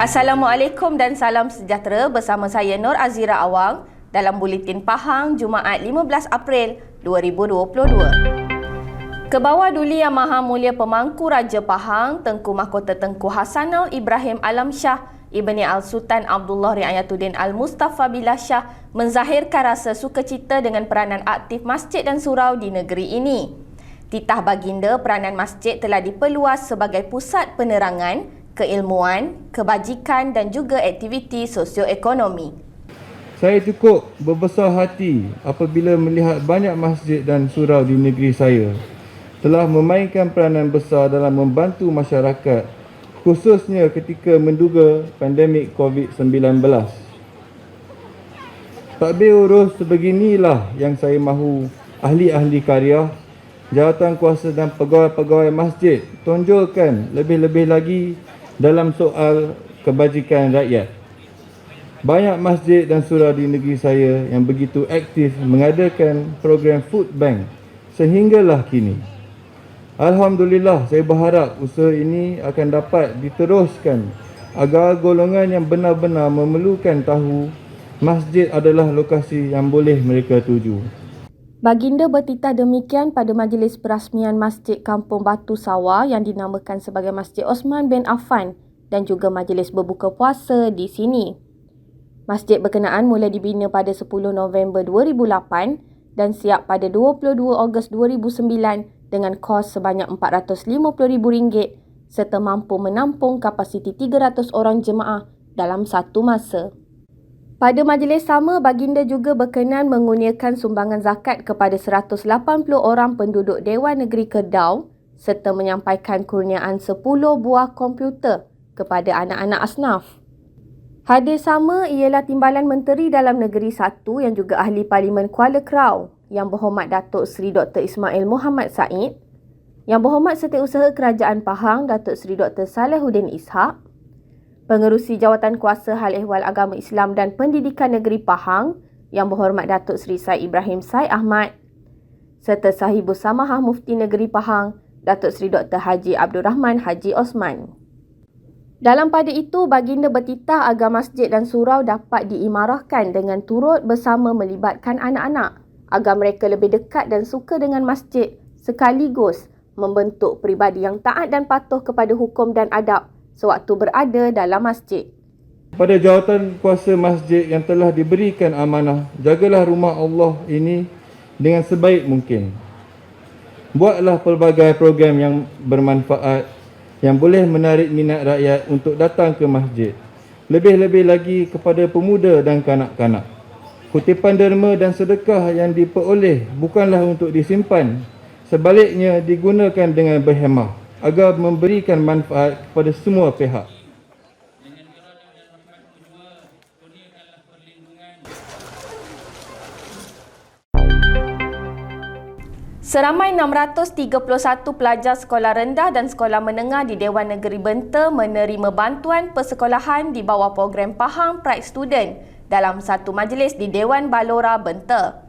Assalamualaikum dan salam sejahtera bersama saya Nur Azira Awang dalam Buletin Pahang Jumaat 15 April 2022. Kebawah Duli Yang Maha Mulia Pemangku Raja Pahang Tengku Mahkota Tengku Hassanul Ibrahim Alam Shah Ibni Al-Sultan Abdullah Riayatuddin Al-Mustafa Billah Shah menzahirkan rasa sukacita dengan peranan aktif masjid dan surau di negeri ini. Titah baginda, peranan masjid telah diperluas sebagai pusat penerangan, keilmuan, kebajikan dan juga aktiviti sosioekonomi. Saya cukup berbesar hati apabila melihat banyak masjid dan surau di negeri saya telah memainkan peranan besar dalam membantu masyarakat, khususnya ketika menduga pandemik COVID-19. Takbir urus sebeginilah yang saya mahu ahli-ahli karya, jawatan kuasa dan pegawai-pegawai masjid tonjolkan lebih-lebih lagi dalam soal kebajikan rakyat. Banyak masjid dan surau di negeri saya yang begitu aktif mengadakan program food bank sehinggalah kini. Alhamdulillah, saya berharap usaha ini akan dapat diteruskan agar golongan yang benar-benar memerlukan tahu masjid adalah lokasi yang boleh mereka tuju. Baginda bertitah demikian pada majlis perasmian Masjid Kampung Batu Sawah yang dinamakan sebagai Masjid Osman bin Affan dan juga majlis berbuka puasa di sini. Masjid berkenaan mula dibina pada 10 November 2008 dan siap pada 22 Ogos 2009 dengan kos sebanyak RM450,000 serta mampu menampung kapasiti 300 orang jemaah dalam satu masa. Pada majlis sama, baginda juga berkenan mengurniakan sumbangan zakat kepada 180 orang penduduk Dewan Negeri Kedah serta menyampaikan kurniaan 10 buah komputer kepada anak-anak asnaf. Hadir sama ialah Timbalan Menteri Dalam Negeri 1 yang juga Ahli Parlimen Kuala Krau, Yang Berhormat Datuk Seri Dr. Ismail Muhammad Said, Yang Berhormat Setiausaha Kerajaan Pahang Datuk Seri Dr. Salahuddin Ishak, Pengerusi Jawatan Kuasa Hal Ehwal Agama Islam dan Pendidikan Negeri Pahang Yang Berhormat Datuk Seri Said Ibrahim Said Ahmad, serta Sahibus Samahah Mufti Negeri Pahang Datuk Seri Dr. Haji Abdul Rahman Haji Osman. Dalam pada itu, baginda bertitah agar masjid dan surau dapat diimarahkan dengan turut bersama melibatkan anak-anak agar mereka lebih dekat dan suka dengan masjid sekaligus membentuk peribadi yang taat dan patuh kepada hukum dan adab sewaktu berada dalam masjid. Pada jawatan kuasa masjid yang telah diberikan amanah, jagalah rumah Allah ini dengan sebaik mungkin. Buatlah pelbagai program yang bermanfaat yang boleh menarik minat rakyat untuk datang ke masjid. Lebih-lebih lagi kepada pemuda dan kanak-kanak. Kutipan derma dan sedekah yang diperoleh bukanlah untuk disimpan, sebaliknya digunakan dengan berhemah agar memberikan manfaat kepada semua pihak. Seramai 631 pelajar sekolah rendah dan sekolah menengah di Dewan Negeri Benta menerima bantuan persekolahan di bawah program Pahang Pride Student dalam satu majlis di Dewan Balora Benta.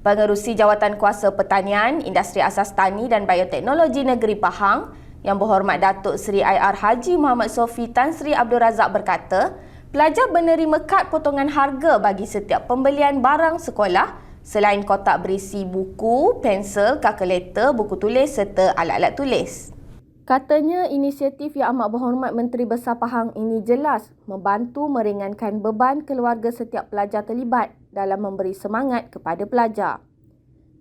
Pengerusi Jawatan Kuasa Pertanian, Industri Asas Tani dan Bioteknologi Negeri Pahang Yang Berhormat Datuk Seri IR Haji Muhammad Sofi Tan Sri Abdul Razak berkata, pelajar menerima kad potongan harga bagi setiap pembelian barang sekolah selain kotak berisi buku, pensel, kalkulator, buku tulis serta alat-alat tulis. Katanya inisiatif Yang Amat Berhormat Menteri Besar Pahang ini jelas membantu meringankan beban keluarga setiap pelajar terlibat dalam memberi semangat kepada pelajar.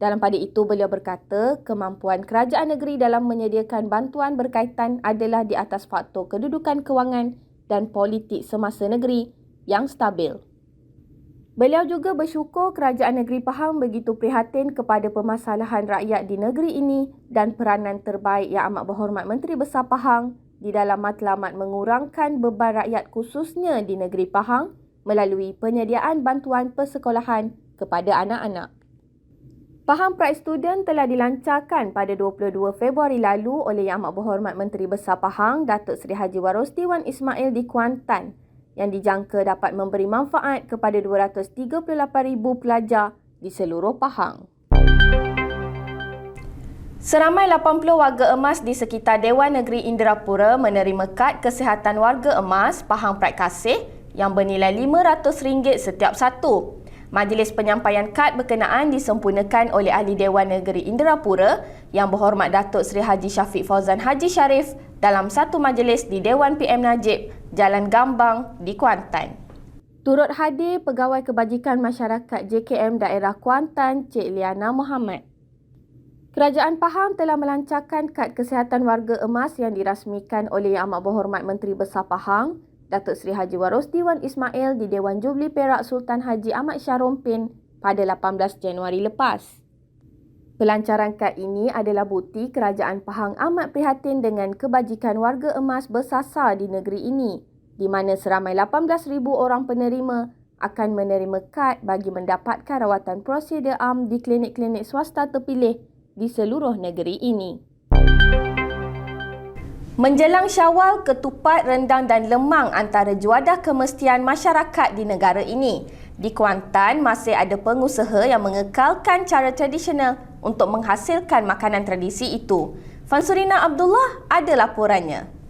Dalam pada itu, beliau berkata kemampuan kerajaan negeri dalam menyediakan bantuan berkaitan adalah di atas faktor kedudukan kewangan dan politik semasa negeri yang stabil. Beliau juga bersyukur kerajaan negeri Pahang begitu prihatin kepada permasalahan rakyat di negeri ini dan peranan terbaik Yang Amat Berhormat Menteri Besar Pahang di dalam matlamat mengurangkan beban rakyat khususnya di negeri Pahang melalui penyediaan bantuan persekolahan kepada anak-anak. Pahang Pride Student telah dilancarkan pada 22 Februari lalu oleh Yang Amat Berhormat Menteri Besar Pahang Datuk Seri Haji Warosdi Wan Ismail di Kuantan yang dijangka dapat memberi manfaat kepada 238,000 pelajar di seluruh Pahang. Seramai 80 warga emas di sekitar Dewan Negeri Inderapura menerima kad kesihatan warga emas Pahang Pride Kasih yang bernilai RM500 setiap satu. Majlis penyampaian kad berkenaan disempurnakan oleh Ahli Dewan Negeri Inderapura yang berhormat Datuk Seri Haji Syafiq Fauzan Haji Sharif dalam satu majlis di Dewan PM Najib, Jalan Gambang di Kuantan. Turut hadir Pegawai Kebajikan Masyarakat JKM Daerah Kuantan, Cik Liana Muhammad. Kerajaan Pahang telah melancarkan kad kesihatan warga emas yang dirasmikan oleh Yang Amat Berhormat Menteri Besar Pahang, Datuk Seri Haji Warosdi Wan Ismail di Dewan Jubli Perak Sultan Haji Ahmad Shah Rompin pada 18 Januari lepas. Pelancaran kad ini adalah bukti Kerajaan Pahang amat prihatin dengan kebajikan warga emas bersasar di negeri ini, di mana seramai 18,000 orang penerima akan menerima kad bagi mendapatkan rawatan prosedur am di klinik-klinik swasta terpilih di seluruh negeri ini. Menjelang Syawal, ketupat, rendang dan lemang antara juadah kemestian masyarakat di negara ini. Di Kuantan, masih ada pengusaha yang mengekalkan cara tradisional untuk menghasilkan makanan tradisi itu. Fansurina Abdullah ada laporannya.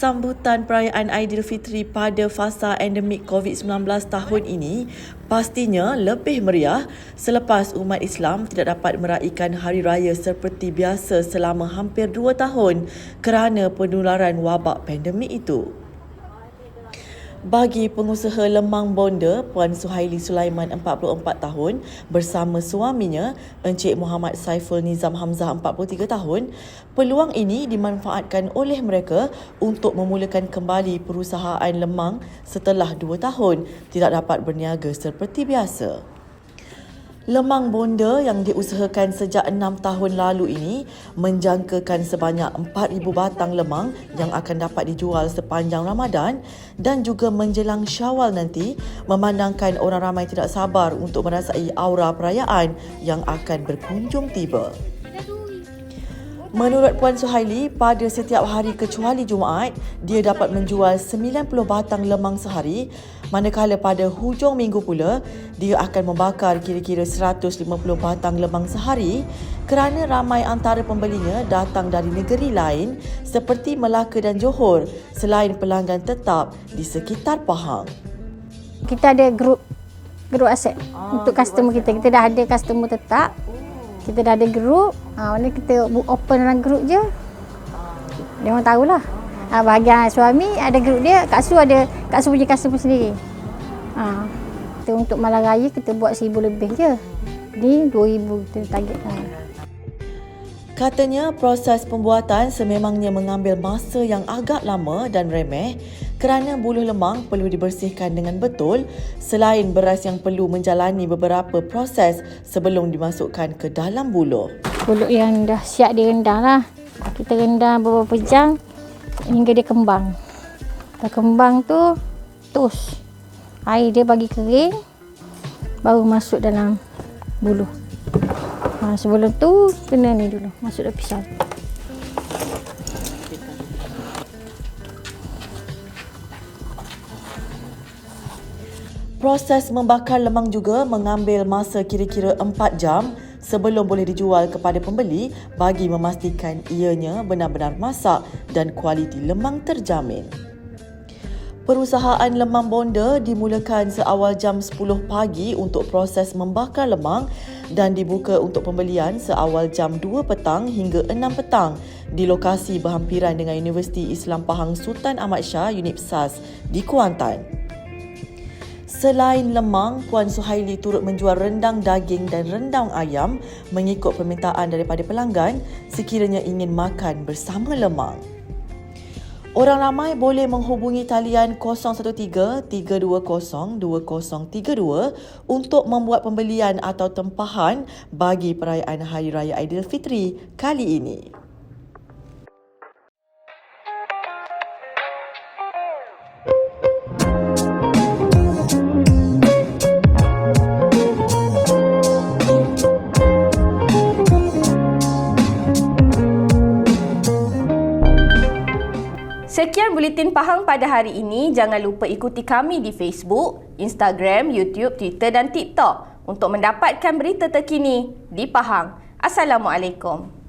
Sambutan perayaan Aidilfitri pada fasa endemik COVID-19 tahun ini pastinya lebih meriah selepas umat Islam tidak dapat meraihkan Hari Raya seperti biasa selama hampir 2 tahun kerana penularan wabak pandemik itu. Bagi pengusaha lemang bonda, Puan Suhaili Sulaiman 44 tahun bersama suaminya Encik Muhammad Saiful Nizam Hamzah 43 tahun, peluang ini dimanfaatkan oleh mereka untuk memulakan kembali perusahaan lemang setelah 2 tahun tidak dapat berniaga seperti biasa. Lemang bonda yang diusahakan sejak 6 tahun lalu ini menjangkakan sebanyak 4,000 batang lemang yang akan dapat dijual sepanjang Ramadan dan juga menjelang Syawal nanti memandangkan orang ramai tidak sabar untuk merasai aura perayaan yang akan berkunjung tiba. Menurut Puan Suhaili, pada setiap hari kecuali Jumaat, dia dapat menjual 90 batang lemang sehari, manakala pada hujung minggu pula, dia akan membakar kira-kira 150 batang lemang sehari kerana ramai antara pembelinya datang dari negeri lain seperti Melaka dan Johor selain pelanggan tetap di sekitar Pahang. Kita ada grup aset untuk customer kita. Kita dah ada customer tetap. Kita dah ada grup, mana kita open dalam grup je. Dia orang tahulah. Bahagian suami ada grup dia, Kak Su punya customer sendiri. Kita untuk malam raya kita buat 1,000 lebih je. Ni 2,000 kita targetkan. Katanya proses pembuatan sememangnya mengambil masa yang agak lama dan remeh kerana buluh lemang perlu dibersihkan dengan betul selain beras yang perlu menjalani beberapa proses sebelum dimasukkan ke dalam buluh. Buluh yang dah siap direndam lah. Kita rendam beberapa jam hingga dia kembang. Dah kembang tu tos. Air dia bagi kering baru masuk dalam buluh. Sebelum tu kena ni dulu, masuk dalam pisau. Proses membakar lemang juga mengambil masa kira-kira 4 jam sebelum boleh dijual kepada pembeli bagi memastikan ianya benar-benar masak dan kualiti lemang terjamin. Perusahaan lemang bonda dimulakan seawal jam 10 pagi untuk proses membakar lemang dan dibuka untuk pembelian seawal jam 2 petang hingga 6 petang di lokasi berhampiran dengan Universiti Islam Pahang Sultan Ahmad Shah UNIPSAS di Kuantan. Selain lemang, Puan Suhaili turut menjual rendang daging dan rendang ayam mengikut permintaan daripada pelanggan sekiranya ingin makan bersama lemang. Orang ramai boleh menghubungi talian 013-320-2032 untuk membuat pembelian atau tempahan bagi perayaan Hari Raya Aidilfitri kali ini. Sekian Buletin Pahang pada hari ini. Jangan lupa ikuti kami di Facebook, Instagram, YouTube, Twitter dan TikTok untuk mendapatkan berita terkini di Pahang. Assalamualaikum.